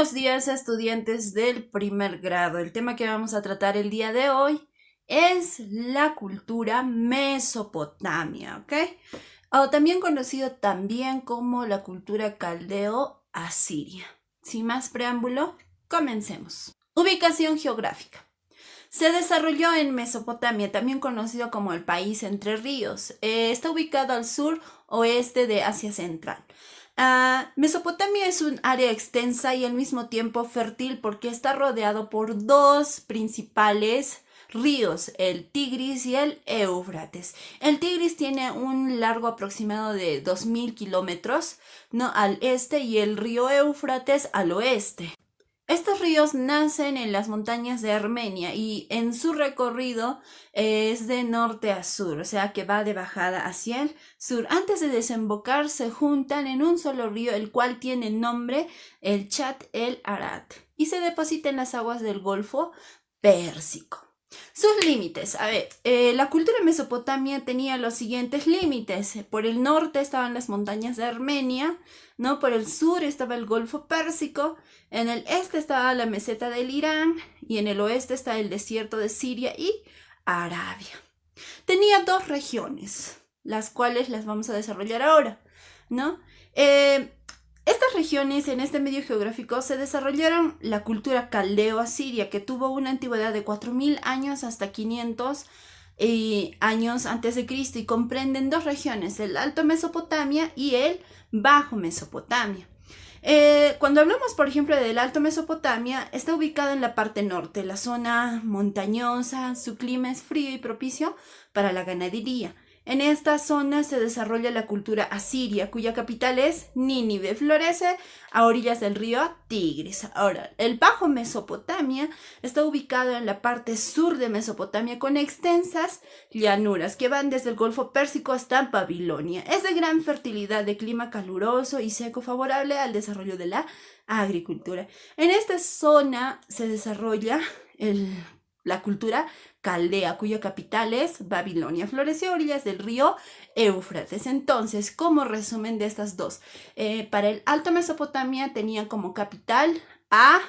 Buenos días, estudiantes del primer grado. El tema que vamos a tratar el día de hoy es la cultura mesopotamia, ¿ok? O también conocido también como la cultura caldeo-asiria. Sin más preámbulo, comencemos. Ubicación geográfica. Se desarrolló en Mesopotamia, también conocido como el país entre ríos. Está ubicado al sur oeste de Asia Central. Mesopotamia es un área extensa y al mismo tiempo fértil porque está rodeado por dos principales ríos, el Tigris y el Éufrates. El Tigris tiene un largo aproximado de 2000 kilómetros, ¿no?, al este, y el río Éufrates al oeste. Estos ríos nacen en las montañas de Armenia y en su recorrido es de norte a sur, o sea que va de bajada hacia el sur. Antes de desembocar se juntan en un solo río, el cual tiene nombre el Chat el Arat, y se deposita en las aguas del Golfo Pérsico. Sus límites. La cultura de Mesopotamia tenía los siguientes límites. Por el norte estaban las montañas de Armenia, ¿no? Por el sur estaba el Golfo Pérsico, en el este estaba la meseta del Irán y en el oeste está el desierto de Siria y Arabia. Tenía dos regiones, las cuales las vamos a desarrollar ahora, ¿no? Estas regiones en este medio geográfico se desarrollaron la cultura caldeo-asiria, que tuvo una antigüedad de 4000 años hasta 500 años antes de Cristo, y comprenden dos regiones, el Alto Mesopotamia y el Bajo Mesopotamia. Cuando hablamos, por ejemplo, del Alto Mesopotamia, está ubicado en la parte norte, la zona montañosa, su clima es frío y propicio para la ganadería. En esta zona se desarrolla la cultura asiria, cuya capital es Nínive. Florece a orillas del río Tigris. Ahora, el Bajo Mesopotamia está ubicado en la parte sur de Mesopotamia, con extensas llanuras que van desde el Golfo Pérsico hasta Babilonia. Es de gran fertilidad, de clima caluroso y seco, favorable al desarrollo de la agricultura. En esta zona se desarrolla la cultura caldea, cuya capital es Babilonia. Floreció a orillas del río Éufrates. Entonces, como resumen de estas dos, para el Alto Mesopotamia tenía como capital ¿a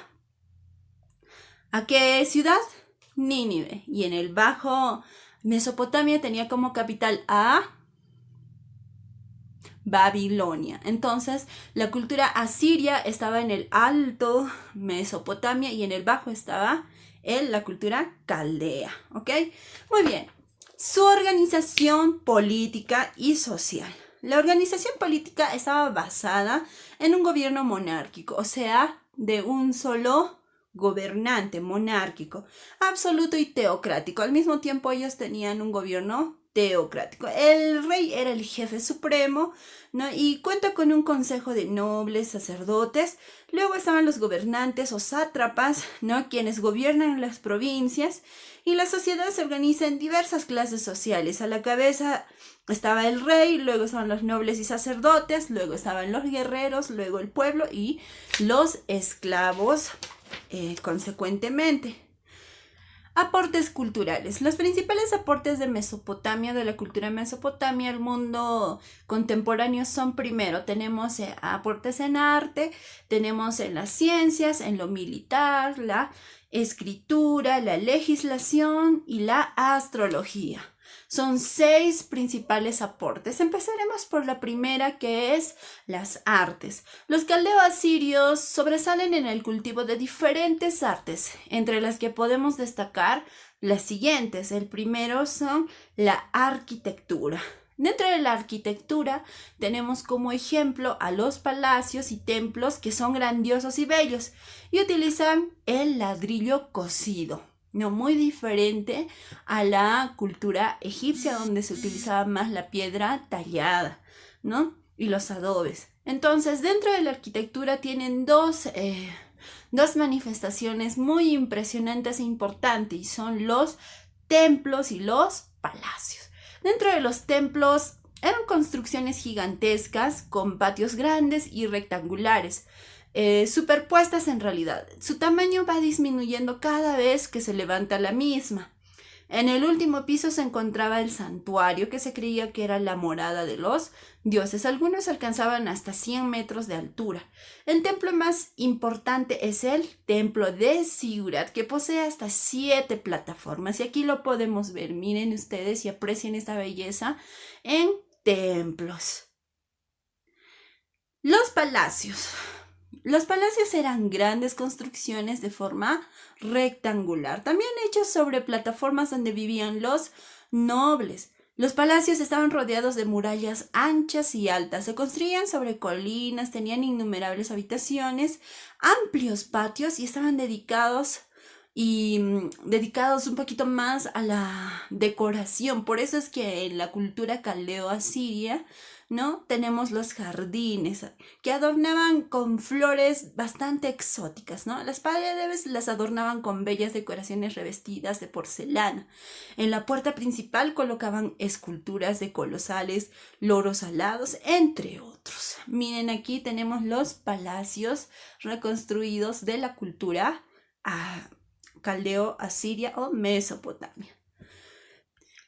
qué ciudad? Nínive. Y en el Bajo Mesopotamia tenía como capital a Babilonia. Entonces, la cultura asiria estaba en el Alto Mesopotamia y en el Bajo estaba la cultura caldea, ¿ok? Muy bien. Su organización política y social. La organización política estaba basada en un gobierno monárquico, o sea, de un solo gobernante monárquico, absoluto y teocrático. Al mismo tiempo, ellos tenían un gobierno teocrático. El rey era el jefe supremo, ¿no? Y cuenta con un consejo de nobles, sacerdotes. Luego estaban los gobernantes o sátrapas, ¿no?, quienes gobiernan las provincias, y la sociedad se organiza en diversas clases sociales. A la cabeza estaba el rey, luego estaban los nobles y sacerdotes, luego estaban los guerreros, luego el pueblo y los esclavos, consecuentemente. Aportes culturales. Los principales aportes de Mesopotamia, de la cultura mesopotamia al mundo contemporáneo son: primero, tenemos aportes en arte, tenemos en las ciencias, en lo militar, la escritura, la legislación y la astrología. Son 6 principales aportes. Empezaremos por la primera, que es las artes. Los caldeo-asirios sobresalen en el cultivo de diferentes artes, entre las que podemos destacar las siguientes. El primero son la arquitectura. Dentro de la arquitectura tenemos como ejemplo a los palacios y templos, que son grandiosos y bellos y utilizan el ladrillo cocido, no muy diferente a la cultura egipcia, donde se utilizaba más la piedra tallada, ¿no?, y los adobes. Entonces, dentro de la arquitectura tienen dos manifestaciones muy impresionantes e importantes, y son los templos y los palacios. Dentro de los templos eran construcciones gigantescas con patios grandes y rectangulares, superpuestas en realidad. Su tamaño va disminuyendo cada vez que se levanta la misma. En el último piso se encontraba el santuario, que se creía que era la morada de los dioses. Algunos alcanzaban hasta 100 metros de altura. El templo más importante es el templo de Zigurat, que posee hasta 7 plataformas. Y aquí lo podemos ver. Miren ustedes y aprecien esta belleza en templos. Los palacios. Los palacios eran grandes construcciones de forma rectangular, también hechos sobre plataformas donde vivían los nobles. Los palacios estaban rodeados de murallas anchas y altas, se construían sobre colinas, tenían innumerables habitaciones, amplios patios y estaban dedicados un poquito más a la decoración. Por eso es que en la cultura caldeo-asiria, ¿no? Tenemos los jardines que adornaban con flores bastante exóticas, ¿no? Las paredes las adornaban con bellas decoraciones revestidas de porcelana. En la puerta principal colocaban esculturas de colosales loros alados, entre otros. Miren, aquí tenemos los palacios reconstruidos de la cultura caldeo-asiria o Mesopotamia.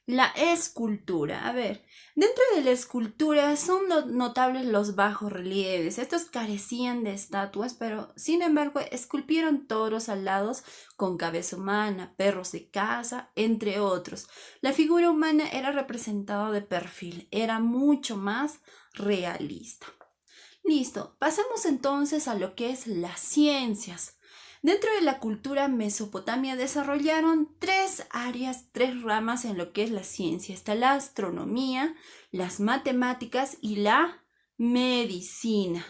La escultura. A ver, dentro de la escultura son notables los bajos relieves. Estos carecían de estatuas, pero sin embargo esculpieron toros alados con cabeza humana, perros de caza, entre otros. La figura humana era representada de perfil, era mucho más realista. Listo, pasamos entonces a lo que es las ciencias. Dentro de la cultura mesopotamia desarrollaron 3 áreas, 3 ramas en lo que es la ciencia. Está la astronomía, las matemáticas y la medicina.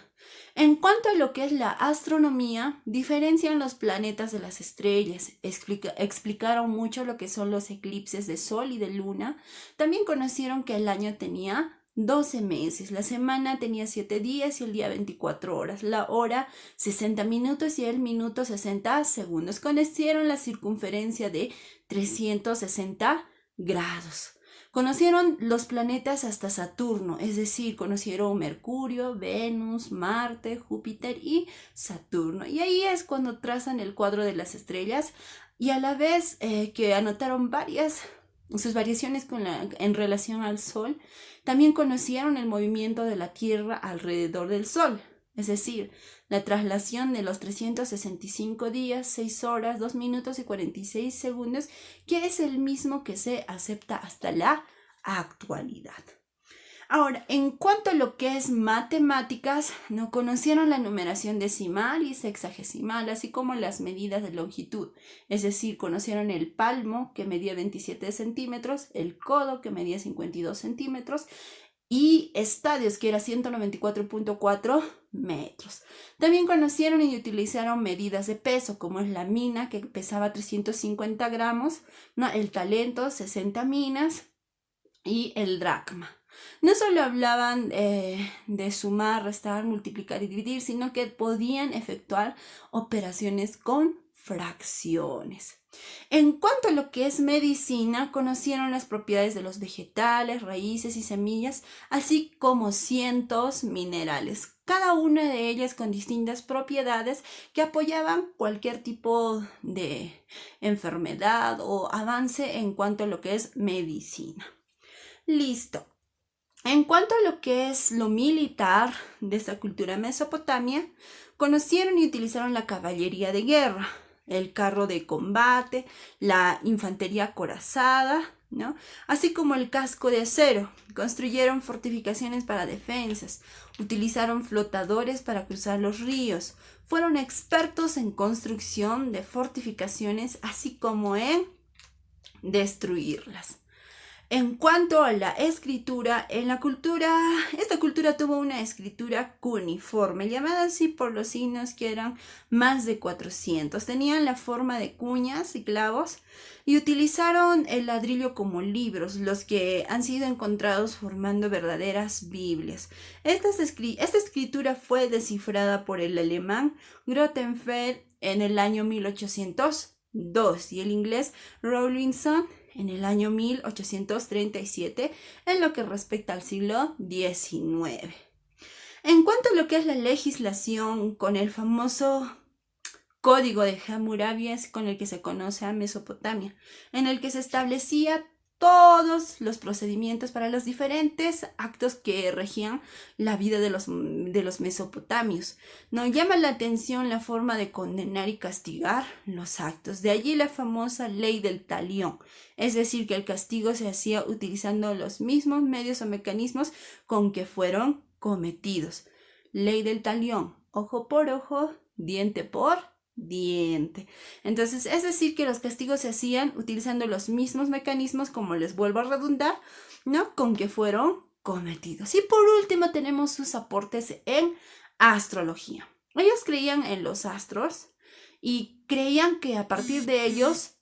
En cuanto a lo que es la astronomía, diferencian los planetas de las estrellas, explicaron mucho lo que son los eclipses de sol y de luna. También conocieron que el año tenía 12 meses, la semana tenía 7 días y el día 24 horas, la hora 60 minutos y el minuto 60 segundos. Conocieron la circunferencia de 360 grados. Conocieron los planetas hasta Saturno, es decir, conocieron Mercurio, Venus, Marte, Júpiter y Saturno. Y ahí es cuando trazan el cuadro de las estrellas y a la vez que anotaron sus variaciones en relación al Sol. También conocieron el movimiento de la Tierra alrededor del Sol, es decir, la traslación de los 365 días, 6 horas, 2 minutos y 46 segundos, que es el mismo que se acepta hasta la actualidad. Ahora, en cuanto a lo que es matemáticas, no conocieron la numeración decimal y sexagesimal, así como las medidas de longitud. Es decir, conocieron el palmo, que medía 27 centímetros, el codo, que medía 52 centímetros, y estadios, que era 194.4 metros. También conocieron y utilizaron medidas de peso, como es la mina, que pesaba 350 gramos, ¿no? El talento, 60 minas, y el dracma. No solo hablaban de sumar, restar, multiplicar y dividir, sino que podían efectuar operaciones con fracciones. En cuanto a lo que es medicina, conocieron las propiedades de los vegetales, raíces y semillas, así como cientos minerales, cada una de ellas con distintas propiedades que apoyaban cualquier tipo de enfermedad o avance en cuanto a lo que es medicina. Listo. En cuanto a lo que es lo militar de esta cultura mesopotamia, conocieron y utilizaron la caballería de guerra, el carro de combate, la infantería acorazada, ¿no? Así como el casco de acero. Construyeron fortificaciones para defensas, utilizaron flotadores para cruzar los ríos, fueron expertos en construcción de fortificaciones, así como en destruirlas. En cuanto a la escritura, esta cultura tuvo una escritura cuneiforme, llamada así por los signos que eran más de 400. Tenían la forma de cuñas y clavos y utilizaron el ladrillo como libros, los que han sido encontrados formando verdaderas Biblias. Esta escritura fue descifrada por el alemán Grotefend en el año 1802 y el inglés Rawlinson en el año 1837, en lo que respecta al siglo XIX. En cuanto a lo que es la legislación, con el famoso código de Hammurabi es con el que se conoce a Mesopotamia, en el que se establecía todos los procedimientos para los diferentes actos que regían la vida de los mesopotamios. Nos llama la atención la forma de condenar y castigar los actos. De allí la famosa ley del talión, es decir, que el castigo se hacía utilizando los mismos medios o mecanismos con que fueron cometidos. Ley del talión, ojo por ojo, diente por diente. Entonces, es decir, que los castigos se hacían utilizando los mismos mecanismos, como les vuelvo a redundar, ¿no? Con que fueron cometidos. Y por último, tenemos sus aportes en astrología. Ellos creían en los astros y creían que a partir de ellos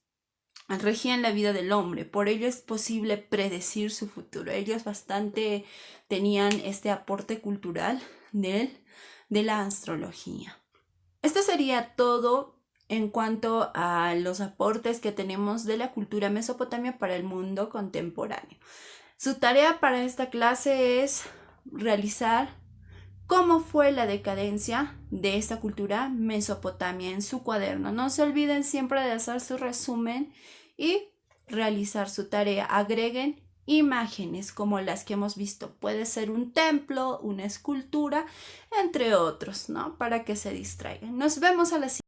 regían la vida del hombre, por ello es posible predecir su futuro. Ellos bastante tenían este aporte cultural de la astrología. Esto sería todo en cuanto a los aportes que tenemos de la cultura mesopotamia para el mundo contemporáneo. Su tarea para esta clase es realizar cómo fue la decadencia de esta cultura mesopotamia en su cuaderno. No se olviden siempre de hacer su resumen y realizar su tarea. Agreguen imágenes como las que hemos visto. Puede ser un templo, una escultura, entre otros, ¿no? Para que se distraigan. Nos vemos a la siguiente.